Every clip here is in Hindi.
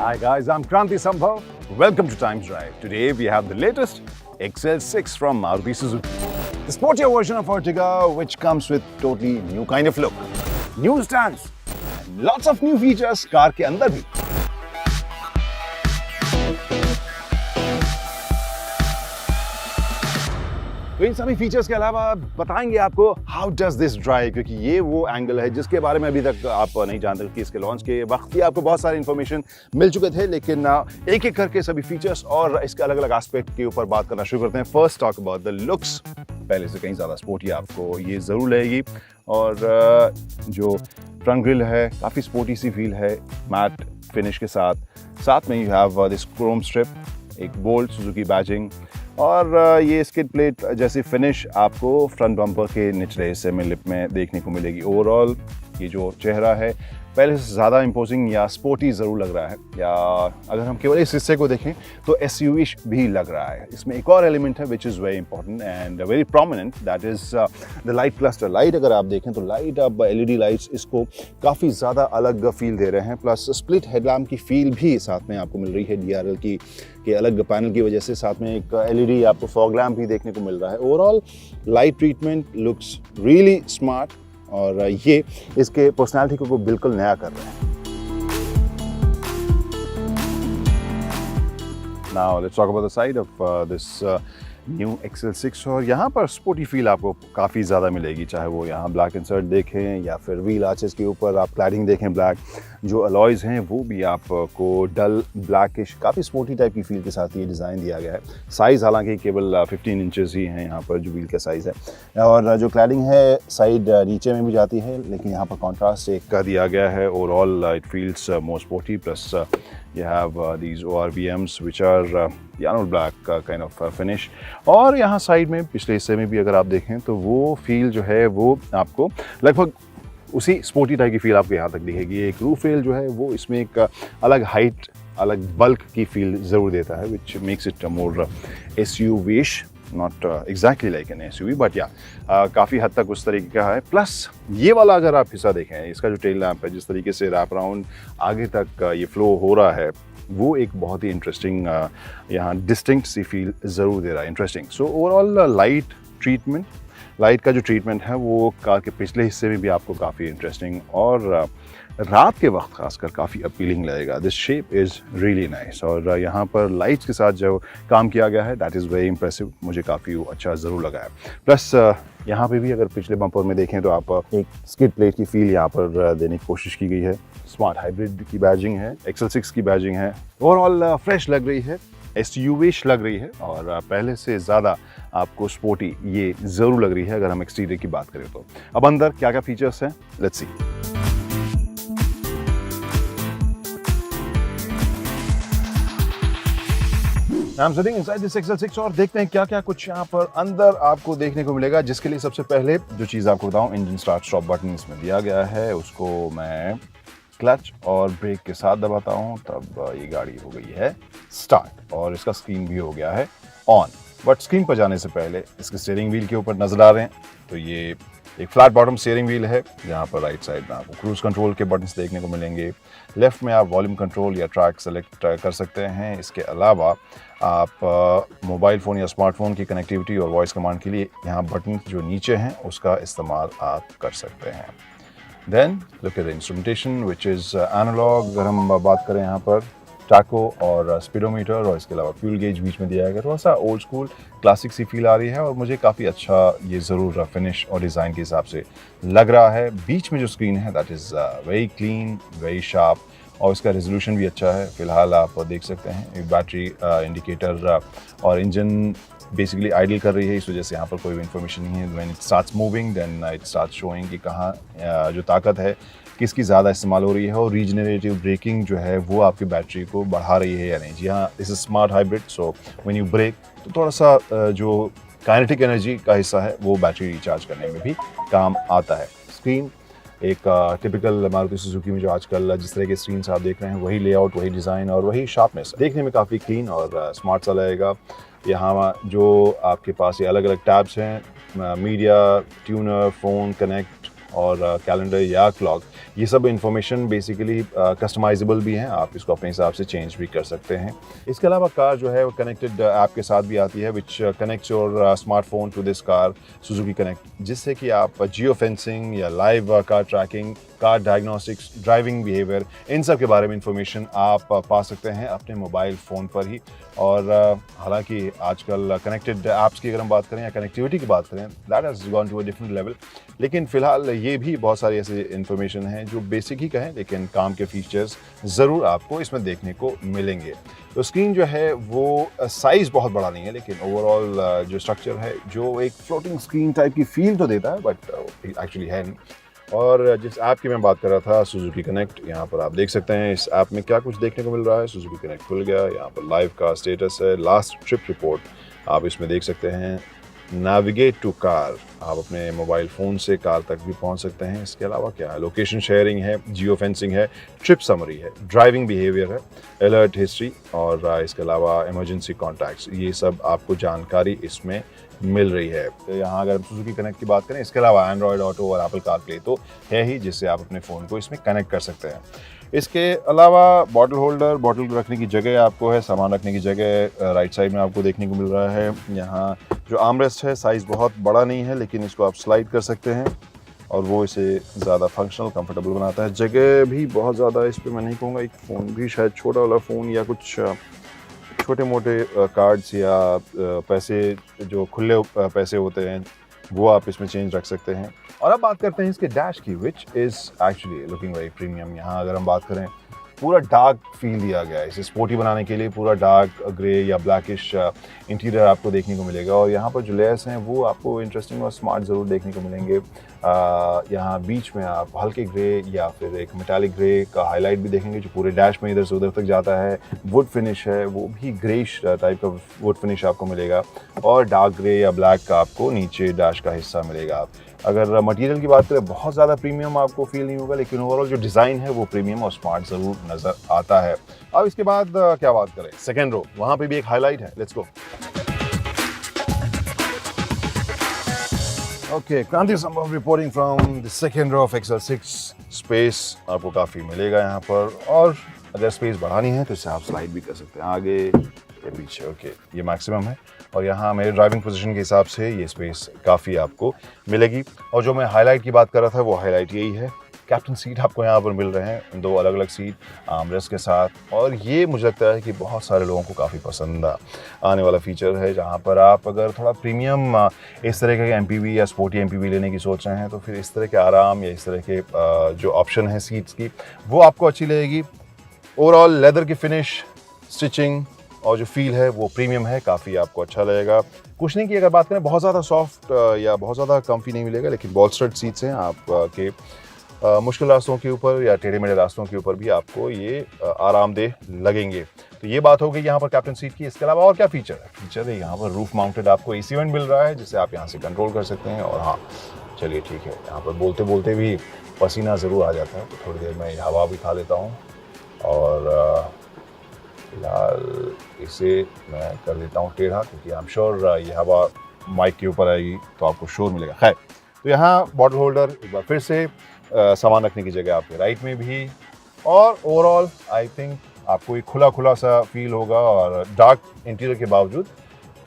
Hi guys, I'm Kranti Sambhav. Welcome to Times Drive. Today we have the latest XL6 from Maruti Suzuki. The sportier version of Ertiga, which comes with totally new kind of look, new stance, and lots of new features car के अंदर भी. तो इन सभी फीचर्स के अलावा बताएंगे आपको हाउ डज दिस ड्राइव, क्योंकि ये वो एंगल है जिसके बारे में अभी तक आप नहीं जानते कि इसके लॉन्च के वक्त ही आपको बहुत सारी इन्फॉर्मेशन मिल चुके थे, लेकिन एक एक करके सभी फीचर्स और इसके अलग अलग एस्पेक्ट के ऊपर बात करना शुरू करते हैं. First talk about the looks. पहले से कहीं ज़्यादा स्पोर्टी आपको ये ज़रूर लगेगी और जो फ्रंट ग्रिल है काफ़ी स्पोर्टी सी फील है मैट फिनिश के साथ में you have this Chrome strip, एक बोल्ट सुजुकी बैजिंग और ये स्किड प्लेट जैसी फिनिश आपको फ्रंट बम्पर के निचले हिस्से में लिप में देखने को मिलेगी. ओवरऑल ये जो चेहरा है पहले से ज़्यादा इम्पोजिंग या स्पोर्टी ज़रूर लग रहा है, या अगर हम केवल इस हिस्से को देखें तो एसयूवी भी लग रहा है. इसमें एक और एलिमेंट है which is very important and very prominent, that is the light cluster. Light अगर आप देखें तो लाइट अब एलईडी लाइट्स इसको काफ़ी ज़्यादा अलग फील दे रहे हैं, प्लस स्प्लिट हेडलैम्प की फील भी साथ में आपको मिल रही है डीआरएल की के अलग पैनल की वजह से. साथ में एक एलईडी आपको फॉग लैम्प भी देखने को मिल रहा है. Overall light treatment looks really smart और ये इसके पर्सनालिटी को बिल्कुल नया कर रहे हैं. Now let's talk about the side of this new XL6 और यहाँ पर स्पोर्टी फील आपको काफ़ी ज़्यादा मिलेगी, चाहे वो यहाँ ब्लैक इंसर्ट देखें या फिर व्हील आर्चेस के ऊपर आप क्लैडिंग देखें ब्लैक. जो अलॉयज़ हैं वो भी आपको डल ब्लैकिश काफ़ी स्पोर्टी टाइप की फील के साथ ये डिज़ाइन दिया गया है. साइज़ हालांकि केवल 15 इंचेस ही हैं यहाँ पर जो व्हील का साइज़ है, और जो क्लैडिंग है साइड नीचे में भी जाती है, लेकिन यहाँ पर कॉन्ट्रास्ट एक का दिया गया है. Overall it feels more sporty, plus you have these ORVMs which are piano black kind of finish. और यहाँ साइड में पिछले हिस्से में भी अगर आप देखें तो वो फील जो है वो आपको लगभग उसी स्पोर्टी टाइप की फील आपको यहाँ तक दिखेगी. एक रूफ रेल जो है वो इसमें एक अलग हाइट अलग बल्क की फील ज़रूर देता है, which makes it more SUV-ish, not exactly like an SUV but या काफ़ी हद तक उस तरीके का है. प्लस ये वाला अगर आप हिस्सा देखें, इसका जो टेल लैम्प है जिस तरीके से रैप राउंड आगे तक ये फ्लो हो रहा है, वो एक बहुत ही इंटरेस्टिंग यहाँ डिस्टिंक्ट सी फील ज़रूर दे रहा है. इंटरेस्टिंग. सो ओवरऑल लाइट का जो ट्रीटमेंट है वो कार के पिछले हिस्से में भी आपको काफ़ी इंटरेस्टिंग और रात के वक्त खासकर काफ़ी अपीलिंग लगेगा. This shape is really nice और यहाँ पर लाइट्स के साथ जो काम किया गया है दैट इज़ वेरी इंप्रेसिव, मुझे काफ़ी अच्छा ज़रूर लगा है. प्लस यहाँ पे भी अगर पिछले बम्पर में देखें तो आप एक स्किड प्लेट की फील यहाँ पर देने की कोशिश की गई है. स्मार्ट हाइब्रिड की बैजिंग है, XL6 की बैजिंग है. ओवरऑल फ्रेश लग रही है, SUV-ish लग रही है और पहले से ज़्यादा आपको स्पोर्टी ये ज़रूर लग रही है अगर हम एक्सटीरियर की बात करें तो. अब अंदर क्या क्या फीचर्स हैं, let's see. I'm sitting inside this XL6 और देखते हैं क्या क्या कुछ यहाँ पर अंदर आपको देखने को मिलेगा, जिसके लिए सबसे पहले जो चीज़ आपको बताऊँ, इंजन स्टार्ट स्टॉप बटन इसमें दिया गया है. उसको मैं क्लच और ब्रेक के साथ दबाता हूँ तब ये गाड़ी हो गई है स्टार्ट और इसका स्क्रीन भी हो गया है ऑन. बट स्क्रीन पर जाने से पहले इसके स्टीयरिंग व्हील के ऊपर नजर आ रहे हैं तो ये एक फ्लैट बॉटम स्टीयरिंग व्हील है, जहाँ पर राइट साइड में आपको क्रूज कंट्रोल के बटन्स देखने को मिलेंगे. लेफ्ट में आप वॉल्यूम कंट्रोल या ट्रैक सेलेक्ट कर सकते हैं. इसके अलावा आप मोबाइल फ़ोन या स्मार्टफोन की कनेक्टिविटी और वॉइस कमांड के लिए यहाँ बटन जो नीचे हैं उसका इस्तेमाल आप कर सकते हैं. Then look at the instrumentation which is analogue. अगर हम बात करें यहाँ पर टाको और स्पीडोमीटर और इसके अलावा फ्यूल गेज बीच में दिया गया, थोड़ा सा ओल्ड स्कूल क्लासिक सी फील आ रही है और मुझे काफ़ी अच्छा ये ज़रूर फिनिश और डिज़ाइन के हिसाब से लग रहा है. बीच में जो स्क्रीन है that is very clean, very sharp और इसका रेजोल्यूशन भी अच्छा है. फ़िलहाल आप देख सकते हैं एक बैटरी इंडिकेटर और इंजन बेसिकली आइडल कर रही है, इस वजह से यहाँ पर कोई भी इन्फॉर्मेशन नहीं है. When it starts moving then it starts showing कि कहाँ जो ताकत है किसकी ज़्यादा इस्तेमाल हो रही है और रीजनरेटिव ब्रेकिंग जो है वो आपकी बैटरी को बढ़ा रही है या नहीं. जी हाँ, this is smart hybrid, so when you brake तो थोड़ा सा जो काइनेटिक एनर्जी का हिस्सा है वो बैटरी रिचार्ज करने में भी काम आता है. स्क्रीन एक टिपिकल मारुति सुजुकी में जो आजकल जिस तरह के स्क्रीन्स आप देख रहे हैं वही लेआउट, वही डिज़ाइन और वही शार्पनेस, देखने में काफ़ी क्लीन और स्मार्ट सा लगेगा. यहाँ जो आपके पास ये अलग अलग टैब्स हैं, मीडिया, ट्यूनर, फ़ोन, कनेक्ट और कैलेंडर या क्लॉक, ये सब इंफॉर्मेशन बेसिकली कस्टमाइजेबल भी हैं, आप इसको अपने हिसाब से चेंज भी कर सकते हैं। इसके अलावा कार जो है वो कनेक्टेड ऐप के साथ भी आती है, which connects your smartphone to this car Suzuki connect, जिससे कि आप जियो फेंसिंग या live car tracking, car diagnostics, driving behaviour, इन सब के बारे में इंफॉर्मेशन आप पा सकते हैं अपने मोबाइल फ़ोन पर ही। और हालांकि आजकल कनेक्टेड ऐप्स की अगर हम बात करें या कनेक्टिविटी की बात करें, that has gone to a different level, लेकिन फ़िलहाल ये भी बहुत सारी ऐसी इंफॉर्मेशन हैं जो बेसिक ही कहें, लेकिन काम के फीचर्स ज़रूर आपको इसमें देखने को मिलेंगे। तो स्क्रीन जो है वो साइज़ बहुत बड़ा नहीं है, लेकिन ओवरऑल जो स्ट्रक्चर है, जो एक फ्लोटिंग स्क्रीन टाइप की फील तो देता है, बट एक्चुअली है नहीं। और जिस ऐप की मैं बात कर रहा था, सुजुकी कनेक्ट, यहाँ पर आप देख सकते हैं इस ऐप में क्या कुछ देखने को मिल रहा है। सुजुकी कनेक्ट खुल गया, यहाँ पर लाइव का स्टेटस है, लास्ट ट्रिप रिपोर्ट आप इसमें देख सकते हैं, नेविगेट टू कार, आप अपने मोबाइल फ़ोन से कार तक भी पहुंच सकते हैं। इसके अलावा क्या है, लोकेशन शेयरिंग है, जियो फेंसिंग है, ट्रिप समरी है, ड्राइविंग बिहेवियर है, अलर्ट हिस्ट्री, और इसके अलावा इमरजेंसी कॉन्टैक्ट्स, ये सब आपको जानकारी इसमें मिल रही है। तो यहाँ अगर हम सुजुकी कनेक्ट की बात करें, इसके अलावा एंड्रॉयड ऑटो और एप्पल कारप्ले तो है ही, जिससे आप अपने फ़ोन को इसमें कनेक्ट कर सकते हैं। इसके अलावा बॉटल होल्डर, बॉटल रखने की जगह आपको है, सामान रखने की जगह राइट साइड में आपको देखने को मिल रहा है। यहाँ जो आर्मरेस्ट है, साइज़ बहुत बड़ा नहीं है, लेकिन इसको आप स्लाइड कर सकते हैं और वो इसे ज़्यादा फंक्शनल, कंफर्टेबल बनाता है। जगह भी बहुत ज़्यादा इस पर मैं नहीं कहूँगा, एक फ़ोन भी शायद छोटा वाला फ़ोन या कुछ छोटे मोटे कार्ड्स या पैसे जो खुले पैसे होते हैं वो आप इसमें चेंज रख सकते हैं। और अब बात करते हैं इसके डैश की, which is actually looking very premium. यहाँ अगर हम बात करें, पूरा डार्क फील दिया गया है, इसे स्पोर्टी बनाने के लिए पूरा डार्क ग्रे या ब्लैकिश इंटीरियर आपको देखने को मिलेगा। और यहाँ पर जो लेयर्स हैं वो आपको इंटरेस्टिंग और स्मार्ट ज़रूर देखने को मिलेंगे। यहाँ बीच में आप हल्के ग्रे या फिर एक मेटालिक ग्रे का हाईलाइट भी देखेंगे, जो पूरे डैश में इधर से उधर तक जाता है। वुड फिनिश है, वो भी ग्रेइश टाइप का वुड फिनिश आपको मिलेगा, और डार्क ग्रे या ब्लैक का आपको नीचे डैश का हिस्सा मिलेगा। अगर मटेरियल की बात करें, बहुत ज़्यादा प्रीमियम आपको फील नहीं होगा, लेकिन ओवरऑल जो डिज़ाइन है वो प्रीमियम और स्मार्ट ज़रूर नज़र आता है। अब इसके बाद क्या बात करें, सेकेंड रो, वहाँ पे भी एक हाईलाइट है, let's go. Okay, Kranti Sambhav reporting from the second row of XL6। Space आपको काफ़ी मिलेगा यहाँ पर, और अगर स्पेस बढ़ानी है तो इससे आप स्लाइड भी कर सकते हैं आगे या पीछे। ओके, ये मैक्सिमम है, और यहाँ मेरे ड्राइविंग पोजीशन के हिसाब से ये स्पेस काफ़ी आपको मिलेगी। और जो मैं हाईलाइट की बात कर रहा था, वो हाईलाइट यही है। कैप्टन सीट आपको यहाँ पर मिल रहे हैं, 2 अलग अलग सीट आर्मरेस्ट के साथ, और ये मुझे लगता है कि बहुत सारे लोगों को काफ़ी पसंद आने वाला फीचर है। जहाँ पर आप अगर थोड़ा प्रीमियम इस तरह के MPV या स्पोर्टी MPV लेने की सोच रहे हैं, तो फिर इस तरह के आराम या इस तरह के जो ऑप्शन है सीट्स की, वो आपको अच्छी लगेगी। ओवरऑल लेदर की फिनिश, स्टिचिंग और जो फील है वो प्रीमियम है, काफ़ी आपको अच्छा लगेगा। कुछ नहीं की अगर बात करें, बहुत ज़्यादा सॉफ्ट या बहुत ज़्यादा कम्फी नहीं मिलेगा, लेकिन बॉल्स्टर्ड सीट्स हैं आपके मुश्किल रास्तों के ऊपर या टेढ़े मेढ़े रास्तों के ऊपर भी आपको ये आरामदेह लगेंगे। तो ये बात हो गई यहाँ पर कैप्टन सीट की। इसके अलावा और क्या फीचर है? फीचर है यहाँ पर रूफ माउंटेड आपको AC वेंट मिल रहा है, जिसे आप यहाँ से कंट्रोल कर सकते हैं। और हाँ, चलिए ठीक है, यहाँ पर बोलते बोलते भी पसीना ज़रूर आ जाता है, तो थोड़ी देर में हवा भी खा लेता हूँ, और फिलहाल इसे मैं कर देता हूँ टेढ़ा, क्योंकि आई एम श्योर ये हवा माइक के ऊपर आएगी तो आपको शोर मिलेगा। खैर, तो यहाँ बॉटल होल्डर, एक बार फिर से सामान रखने की जगह आपके राइट में भी, और ओवरऑल आई थिंक आपको एक खुला खुला सा फील होगा। और डार्क इंटीरियर के बावजूद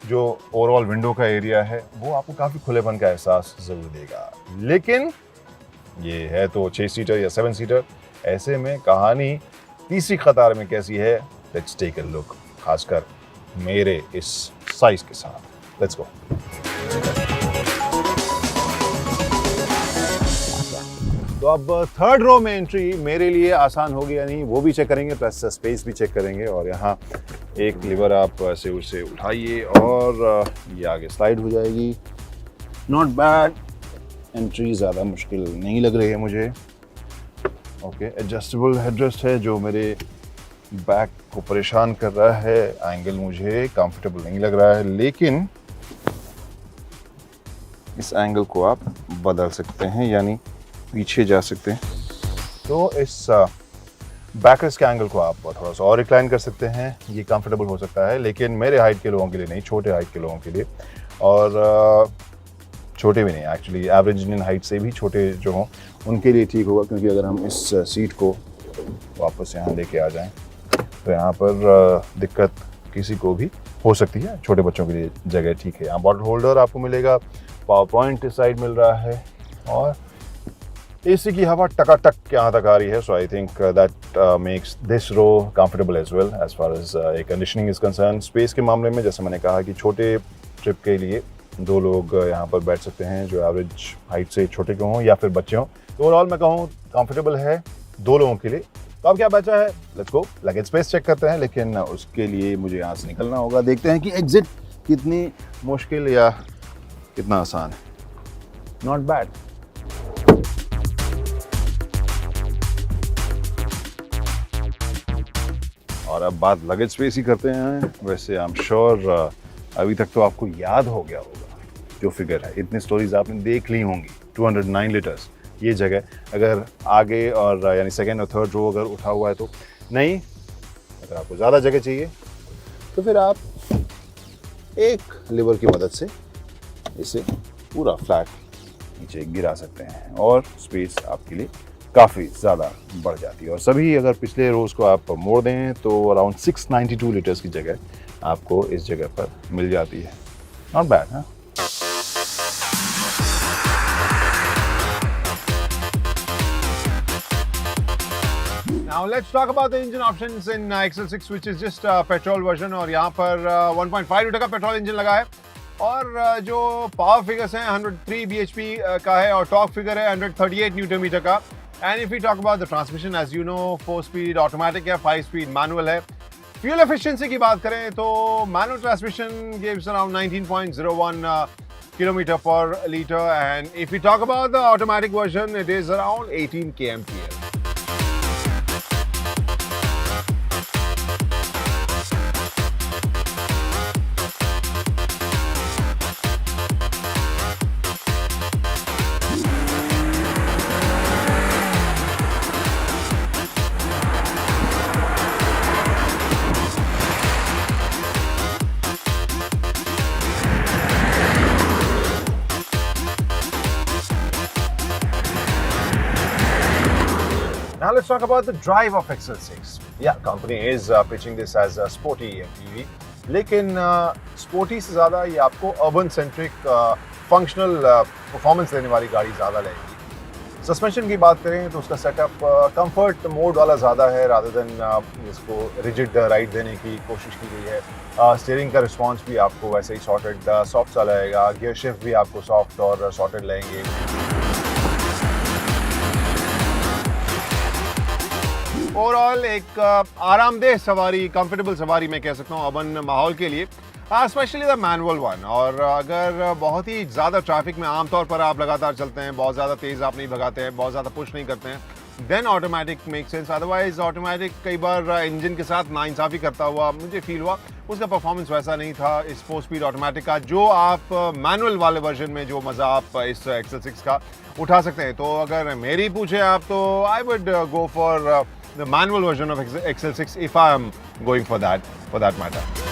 जो ओवरऑल विंडो का एरिया है वो आपको काफ़ी खुलेपन का एहसास ज़रूर देगा। लेकिन ये है तो 6 सीटर या 7 सीटर, ऐसे में कहानी तीसरी कतार में कैसी है, लेट्स टेक अ लुक, खासकर मेरे इस साइज के साथ। Let's go. तो अब थर्ड रो में एंट्री मेरे लिए आसान होगी या नहीं वो भी चेक करेंगे, प्लस स्पेस भी चेक करेंगे। और यहाँ एक लीवर आप ऐसे उसे उठाइए और ये आगे स्लाइड हो जाएगी। नॉट बैड, एंट्री ज़्यादा मुश्किल नहीं लग रही है मुझे। ओके, एडजस्टेबल हेडरेस्ट है जो मेरे बैक को परेशान कर रहा है। एंगल मुझे कंफर्टेबल नहीं लग रहा है, लेकिन इस एंगल को आप बदल सकते हैं, यानी पीछे जा सकते हैं। तो इस बैकरेस्ट के एंगल को आप थोड़ा सा और रिक्लाइन कर सकते हैं, ये कंफर्टेबल हो सकता है, लेकिन मेरे हाइट के लोगों के लिए नहीं, छोटे हाइट के लोगों के लिए। और छोटे भी नहीं, एक्चुअली एवरेज इंडियन हाइट से भी छोटे जो हों उनके लिए ठीक होगा, क्योंकि अगर हम इस सीट को वापस यहाँ लेके आ जाएं तो यहाँ पर दिक्कत किसी को भी हो सकती है। छोटे बच्चों के लिए जगह ठीक है। यहाँ बॉटल होल्डर आपको मिलेगा, पावर पॉइंट इस साइड मिल रहा है और एसी की हवा टकाटक यहाँ तक आ रही है। So I think that makes this row comfortable as well as far as air conditioning is concern. Space के मामले में जैसे मैंने कहा कि छोटे ट्रिप के लिए 2 लोग यहाँ पर बैठ सकते हैं जो एवरेज हाइट से छोटे के हों या फिर बच्चे हों। तो ओवरऑल मैं कहूँ कंफर्टेबल है 2 लोगों के लिए। तो अब क्या बचा है, let's go luggage space check करते हैं, लेकिन उसके लिए मुझे यहाँ से निकलना होगा। देखते हैं कि एग्जिट कितनी मुश्किल या कितना आसान है। Not bad. और अब बात लगेज स्पेस ही करते हैं। वैसे आई एम श्योर अभी तक तो आपको याद हो गया होगा जो फिगर है, इतनी स्टोरीज आपने देख ली होंगी। 209 लीटर्स ये जगह, अगर आगे और यानी सेकेंड और थर्ड रो अगर उठा हुआ है तो नहीं, अगर आपको ज़्यादा जगह चाहिए तो फिर आप एक लीवर की मदद से इसे पूरा फ्लैट नीचे गिरा सकते हैं और स्पेस आपके लिए काफ़ी ज़्यादा बढ़ जाती है। और सभी अगर पिछले रोज़ को आप मोड़ दें तो अराउंड 692 लीटर्स की जगह आपको इस जगह पर मिल जाती है। नॉट बैड, हाँ। Now let's talk about the engine options in XL6, which is just petrol version, और यहाँ पर 1.5 लीटर का पेट्रोल इंजन लगा है और जो पावर फिगर्स हैं 103 bhp का है और टॉर्क फिगर है 138 न्यूटन मीटर का। And if you talk about the transmission, as you know 4 speed automatic है, 5 स्पीड मैनुअल है। फ्यूल एफिशिएंसी की बात करें तो manual transmission gives around 19.01 kilometre per litre, and if you talk about the automatic version it is around 18 kmph। Now let's talk about the drive of XL6. Yeah, company is pitching this as a sporty MPV, लेकिन स्पोर्टी से ज़्यादा ये आपको अर्बन सेंट्रिक फंक्शनल परफॉर्मेंस देने वाली गाड़ी ज़्यादा लगेगी। सस्पेंशन की बात करें तो उसका सेटअप कंफर्ट मोड वाला ज़्यादा है रादर देन इसको रिजिड राइड देने की कोशिश की गई है। स्टीयरिंग का रिस्पॉन्स भी आपको वैसे ही सॉर्टेड सॉफ्ट सा लगेगा। गियर शिफ्ट भी आपको सॉफ्ट और सॉर्टेड लगेंगे। ओवरऑल एक आरामदेह सवारी, कंफर्टेबल सवारी मैं कह सकता हूँ अर्बन माहौल के लिए, स्पेशली द मैनुअल वन। और अगर बहुत ही ज़्यादा ट्रैफिक में आमतौर पर आप लगातार चलते हैं, बहुत ज़्यादा तेज़ आप नहीं भगाते हैं, बहुत ज़्यादा पुश नहीं करते हैं, then automatic make sense. Otherwise automatic कई बार इंजन के साथ नाइंसाफ़ी करता हुआ मुझे फील हुआ, उसका परफॉर्मेंस वैसा नहीं था इस 4 स्पीड ऑटोमेटिक का जो आप मैनुअल वाले वर्जन में जो मज़ा आप इस XL6 का उठा सकते हैं। तो अगर मेरी पूछे आप तो I would go for the manual version of XL6 if I am going for that matter.